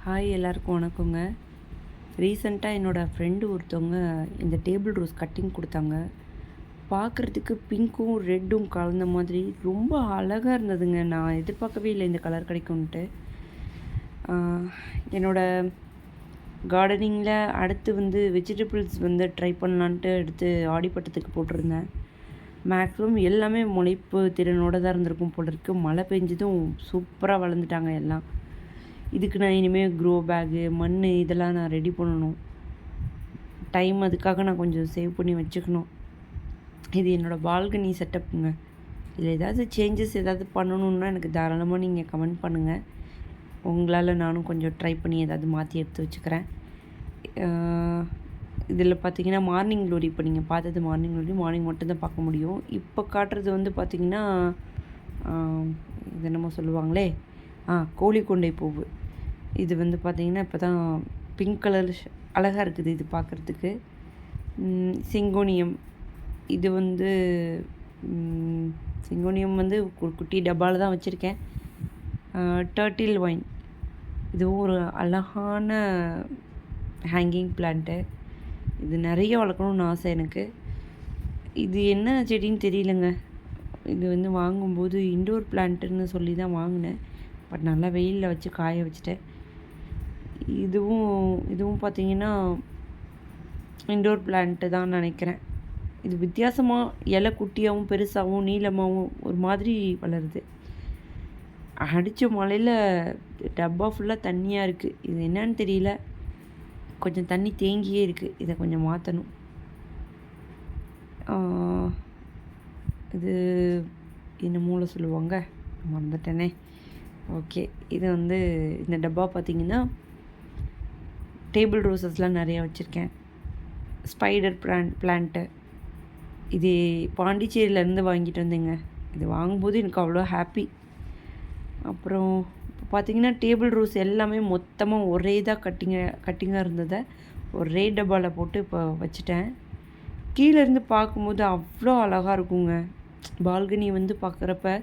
Hi எல்லாருக்கும் வணக்கங்க. ரீசெண்டாக என்னோடய ஃப்ரெண்டு ஒருத்தவங்க இந்த டேபிள் ரோஸ் கட்டிங் கொடுத்தாங்க. பார்க்குறதுக்கு பிங்க்கும் ரெட்டும் கலந்த மாதிரி ரொம்ப அழகாக இருந்ததுங்க. நான் எதிர்பார்க்கவே இல்லை இந்த கலர் கிடைக்கும்ன்ட்டு. என்னோடய கார்டனிங்கில் அடுத்து வெஜிடபிள்ஸ் ட்ரை பண்ணலான்ட்டு எடுத்து ஆடிப்பட்டத்துக்கு போட்டிருந்தேன். மேக்ஸிமம் எல்லாமே முளைப்பு திறனோடு தான் இருந்திருக்கும் போல இருக்குது. மழை பெஞ்சதும் சூப்பராக வளர்ந்துட்டாங்க எல்லாம். இதுக்கு நான் இனிமேல் க்ரோ பேகு மண் இதெல்லாம் நான் ரெடி பண்ணணும். டைம் அதுக்காக நான் கொஞ்சம் சேவ் பண்ணி வச்சுக்கணும். இது என்னோடய பால்கனி செட்டப்புங்க. இதில் ஏதாவது சேஞ்சஸ் ஏதாவது பண்ணணுன்னா எனக்கு தாராளமாக நீங்கள் கமெண்ட் பண்ணுங்கள். உங்களால் நானும் கொஞ்சம் ட்ரை பண்ணி ஏதாவது மாற்றி எடுத்து வச்சுக்கிறேன். இதில் பார்த்தீங்கன்னா மார்னிங் க்ளோரி, இப்போ நீங்கள் பார்த்தது மார்னிங் க்ளோரி மார்னிங் மட்டும்தான் பார்க்க முடியும். இப்போ காட்டுறது பார்த்திங்கன்னா இது என்னமோ சொல்லுவாங்களே, கோழி கொண்டை பூவு. இது பார்த்திங்கன்னா இப்போ தான் பிங்க் கலர் அழகாக இருக்குது இது பார்க்குறதுக்கு. சிங்கோனியம், இது சிங்கோனியம் ஒரு குட்டி டப்பாவில் தான் வச்சுருக்கேன். டர்ட்டில் ஒயின், இதுவும் ஒரு அழகான ஹேங்கிங் பிளான்ட்டு. இது நிறைய வளர்க்கணுன்னு ஆசை எனக்கு. இது என்ன செடின்னு தெரியலங்க. இது வாங்கும்போது இன்டோர் பிளான்ட்டுன்னு சொல்லி தான் வாங்கினேன். பட் நல்லா வெயிலில் வச்சு காய வச்சுட்டேன். இதுவும் பார்த்திங்கன்னா இன்டோர் பிளான்ட்டு தான் நினைக்கிறேன். இது வித்தியாசமாக இலை குட்டியாகவும் பெருசாகவும் நீளமாகவும் ஒரு மாதிரி வளருது. அடித்த மழையில் டப்பா ஃபுல்லாக தண்ணியாக இருக்குது. இது என்னன்னு தெரியல, கொஞ்சம் தண்ணி தேங்கியே இருக்குது. இதை கொஞ்சம் மாற்றணும். இது என்ன மூளை சொல்லுவாங்க, மறந்துட்டேனே. ஓகே, இது இந்த டப்பா பார்த்திங்கன்னா டேபிள் ரோசஸ்லாம் நிறையா வச்சுருக்கேன். ஸ்பைடர் பிளான்ட்டு, இது பாண்டிச்சேரியிலேருந்து வாங்கிட்டு வந்தேங்க. இது வாங்கும்போது எனக்கு அவ்வளோ ஹாப்பி. அப்புறம் இப்போ பார்த்திங்கன்னா டேபிள் ரோஸ் எல்லாமே மொத்தமாக ஒரே தான் கட்டிங்காக இருந்ததை ஒரே டப்பாவில் போட்டு இப்போ வச்சுட்டேன். கீழேருந்து பார்க்கும்போது அவ்வளோ அழகாக இருக்குங்க. பால்கனி பார்க்குறப்ப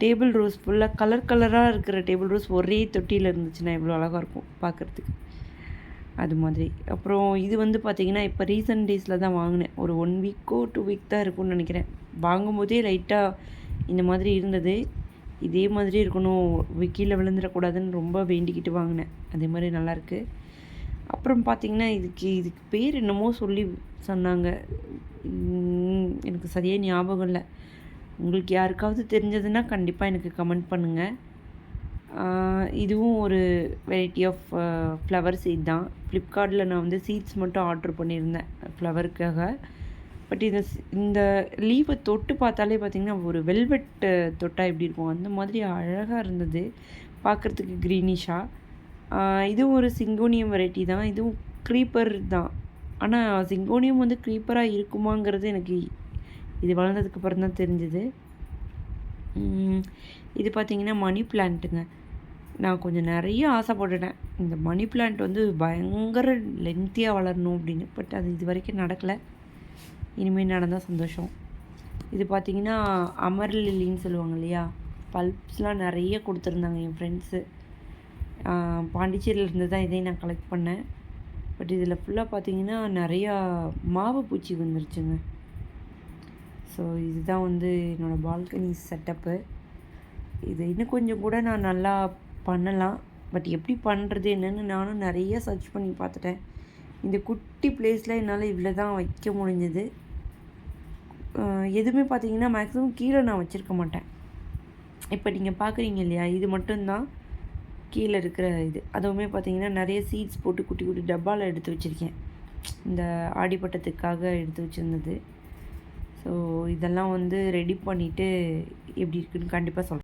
டேபிள் ரோஸ் ஃபுல்லாக கலராக இருக்கிற டேபிள் ரோஸ் ஒரே தொட்டியில் இருந்துச்சுன்னா எவ்வளோ அழகாக இருக்கும் பார்க்குறதுக்கு, அது மாதிரி. அப்புறம் இது பார்த்திங்கன்னா இப்போ ரீசன்ட் டேஸில் தான் வாங்கினேன். ஒரு 1 வீக்கோ 2 வீக் தான் இருக்கும்னு நினைக்கிறேன். வாங்கும்போதே லைட்டாக இந்த மாதிரி இருந்தது. இதே மாதிரி இருக்கணும், கீழே விழுந்துடக்கூடாதுன்னு ரொம்ப வேண்டிக்கிட்டு வாங்கினேன். அதே மாதிரி நல்லாயிருக்கு. அப்புறம் பார்த்திங்கன்னா இதுக்கு பேர் என்னமோ சொல்லி சொன்னாங்க, எனக்கு சரியாக ஞாபகம் இல்லை. உங்களுக்கு யாருக்காவது தெரிஞ்சதுன்னா கண்டிப்பாக எனக்கு கமெண்ட் பண்ணுங்கள். இதுவும் ஒரு வெரைட்டி ஆஃப் ஃப்ளவர் சீட் தான். ஃப்ளிப்கார்ட்டில் நான் சீட்ஸ் மட்டும் ஆர்டர் பண்ணியிருந்தேன் ஃப்ளவருக்காக. பட் இந்த லீவை தொட்டு பார்த்தாலே பார்த்திங்கன்னா ஒரு வெல்வெட் தொட்டால் எப்படி இருக்கும் அந்த மாதிரி அழகாக இருந்தது பார்க்குறதுக்கு, க்ரீனிஷாக. இதுவும் ஒரு சிங்கோனியம் வெரைட்டி தான். இதுவும் க்ரீப்பர் தான். ஆனால் சிங்கோனியம் க்ரீப்பராக இருக்குமாங்கிறது எனக்கு இது வளர்ந்ததுக்கப்புறம் தான் தெரிஞ்சுது. இது பார்த்திங்கன்னா மணி பிளான்ட்டுங்க. நான் கொஞ்சம் நிறைய ஆசைப்பட்டுட்டேன் இந்த மணி பிளான்ட் பயங்கர லென்த்தியாக வளரணும் அப்படின்னு. பட் அது இது வரைக்கும் நடக்கலை. இனிமேல் நடந்தால் சந்தோஷம். இது பார்த்திங்கன்னா அமர் லில்லின்னு சொல்லுவாங்க இல்லையா, பல்ப்ஸ்லாம் நிறைய கொடுத்துருந்தாங்க என் ஃப்ரெண்ட்ஸு. பாண்டிச்சேரியில் இருந்து தான் இதையும் நான் கலெக்ட் பண்ணேன். பட் இதில் ஃபுல்லாக பார்த்திங்கன்னா நிறையா மாவு பூச்சி வந்துருச்சுங்க. ஸோ இதுதான் என்னோடய பால்கனி செட்டப்பு. இது இன்னும் கொஞ்சம் கூட நான் நல்லா பண்ணலாம். பட் எப்படி பண்ணுறது என்னென்னு நானும் நிறைய சர்ச் பண்ணி பார்த்துட்டேன். இந்த குட்டி பிளேஸில் என்னால் இவ்வளோ தான் வைக்க முடிஞ்சது. எதுவுமே பார்த்திங்கன்னா மேக்ஸிமம் கீழே நான் வச்சுருக்க மாட்டேன். இப்போ நீங்கள் பார்க்குறீங்க இல்லையா, இது மட்டும்தான் கீழே இருக்கிற இது. அதுவுமே பார்த்திங்கன்னா நிறைய சீட்ஸ் போட்டு குட்டி குட்டி டப்பாவில் எடுத்து வச்சுருக்கேன். இந்த ஆடிப்பட்டத்துக்காக எடுத்து வச்சுருந்தது. ஸோ இதெல்லாம் ரெடி பண்ணிவிட்டு எப்படி இருக்குன்னு கண்டிப்பாக சொல்கிறேன்.